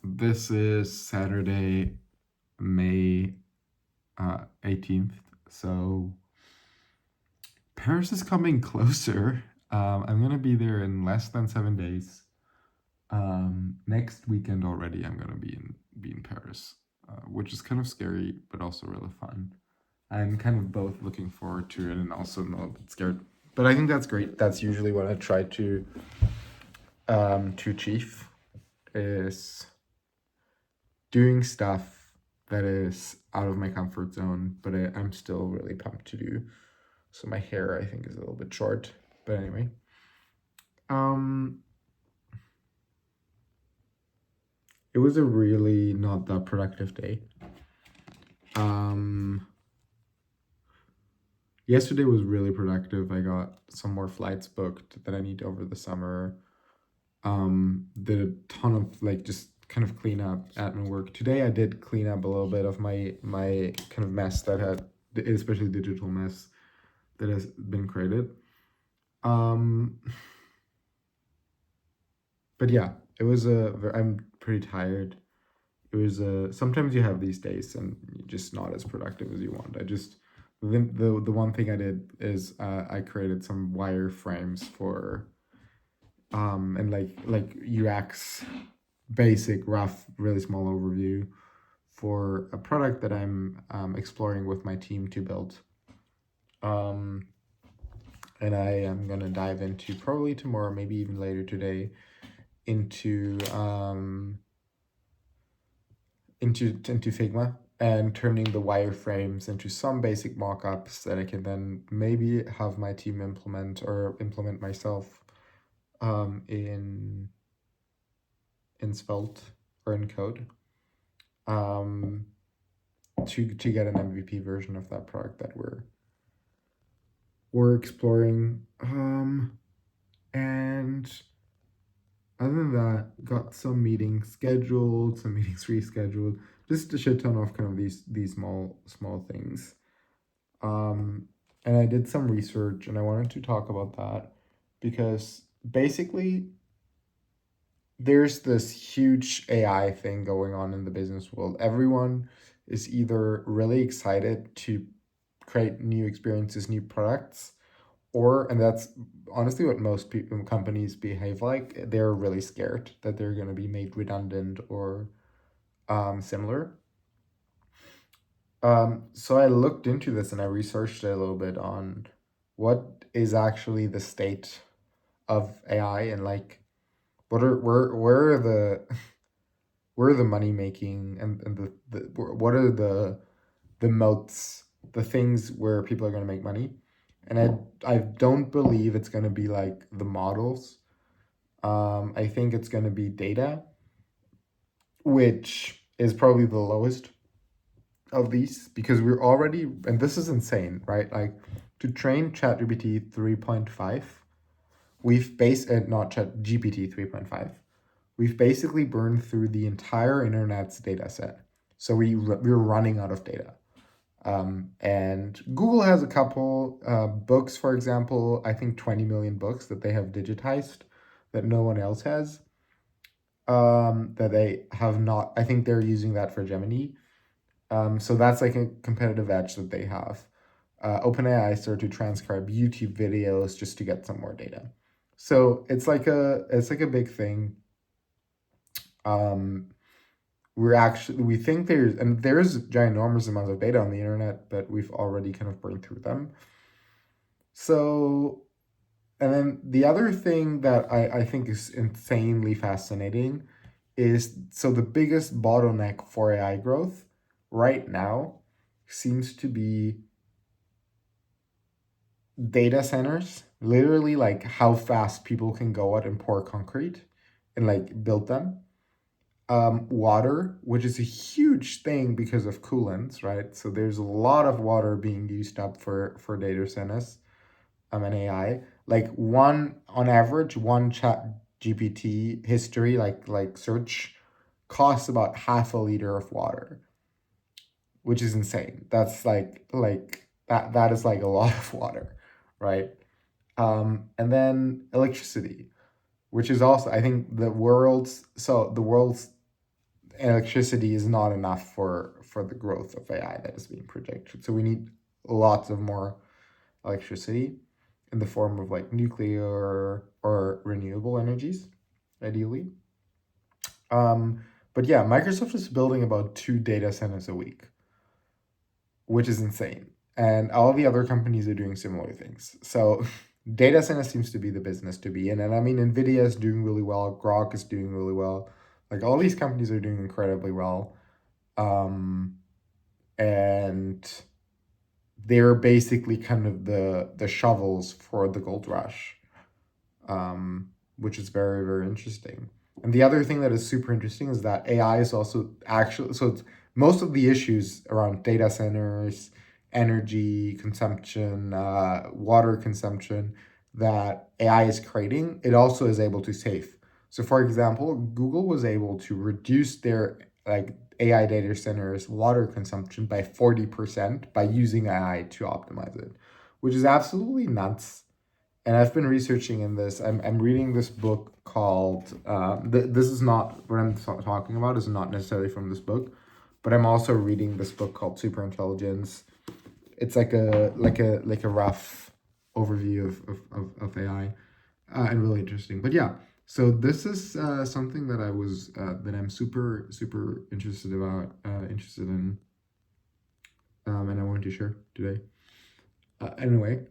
This is Saturday, May 18th. So Paris is coming closer. I'm gonna be there in less than 7 days. Next weekend already, I'm gonna be in Paris, which is kind of scary, but also really fun. I'm kind of both looking forward to it and also a little bit scared. But I think that's great. That's usually what I try to achieve is doing stuff that is out of my comfort zone, but I'm still really pumped to do. So my hair, I think, is a little bit short. But anyway, um, it was a really not that productive day. Um, Yesterday was really productive. I got some more flights booked that I need over the summer. Did a ton of like just kind of clean up admin work. Today I did clean up a little bit of my kind of mess that had, especially digital mess that has been created. Um, but yeah, it was I'm pretty tired. It was sometimes you have these days and you're just not as productive as you want. The one thing I did is I created some wireframes for and like UX basic rough really small overview for a product that I'm exploring with my team to build. Um, and I am gonna dive into probably tomorrow, maybe even later today, into into Figma and turning the wireframes into some basic mockups that I can then maybe have my team implement myself in Svelte or in code um, to get an MVP version of that product that we're exploring. And other than that, got some meetings scheduled, some meetings rescheduled, just a shit ton of kind of these small things. And I did some research, and I wanted to talk about that because basically there's this huge AI thing going on in the business world. Everyone is either really excited to create new experiences, new products, or, and that's honestly what most people, companies behave like, they're really scared that they're going to be made redundant or similar. So I looked into this and I researched a little bit on what is actually the state of AI and like where are the where are the money making and what are the moats, the things where people are going to make money. And I don't believe it's going to be like the models. I think it's going to be data, which is probably the lowest of these because we're already, and this is insane, right? Like to train ChatGPT 3.5, we've based not Chat GPT 3.5. We've basically burned through the entire internet's data set. So we're running out of data. And Google has a couple books, for example, I think 20 million books that they have digitized that no one else has. That they have not, I think they're using that for Gemini. So that's like a competitive edge that they have. OpenAI started to transcribe YouTube videos just to get some more data. So it's like a big thing. Um, we think there's ginormous amounts of data on the internet, but we've already kind of burned through them. So, and then the other thing that I think is insanely fascinating is so the biggest bottleneck for AI growth right now seems to be data centers, literally like how fast people can go out and pour concrete and like build them. Water, which is a huge thing because of coolants, right? So there's a lot of water being used up for data centers, and AI. Like one on average, one chat GPT history, like search, costs about half a liter of water, which is insane. That's like that is like a lot of water, right? And then electricity, which is also I think the world's electricity is not enough for the growth of AI that is being projected. So we need lots of more electricity in the form of like nuclear or renewable energies, ideally. Um, but yeah, Microsoft is building about 2 data centers a week, which is insane. And all the other companies are doing similar things. So data center seems to be the business to be in. And I mean, Nvidia is doing really well. Grok is doing really well. Like all these companies are doing incredibly well. Um, and they're basically kind of the shovels for the gold rush, which is very, very interesting. And the other thing that is super interesting is that AI is also actually, so it's, most of the issues around data centers, energy consumption, water consumption that AI is creating, it also is able to save. So for example, Google was able to reduce their like AI data centers water consumption by 40% by using AI to optimize it, which is absolutely nuts. And I've been researching in this. I'm reading this book called. This is not what I'm talking about. Is not necessarily from this book, but I'm also reading this book called Superintelligence. It's like a rough overview of AI, and really interesting. But yeah, so this is something that I was that I'm super interested in, and I wanted to share today. Anyway.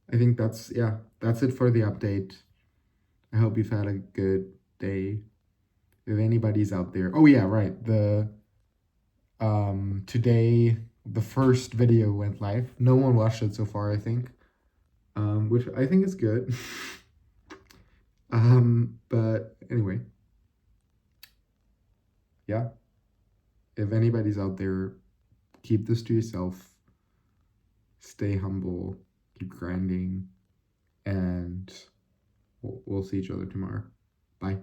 I think that's it for the update. I hope you've had a good day. If anybody's out there, oh yeah, right. The today the first video went live. No one watched it so far, I think. Which I think is good. But anyway, yeah. If anybody's out there, keep this to yourself. Stay humble. Keep grinding, and we'll see each other tomorrow. Bye.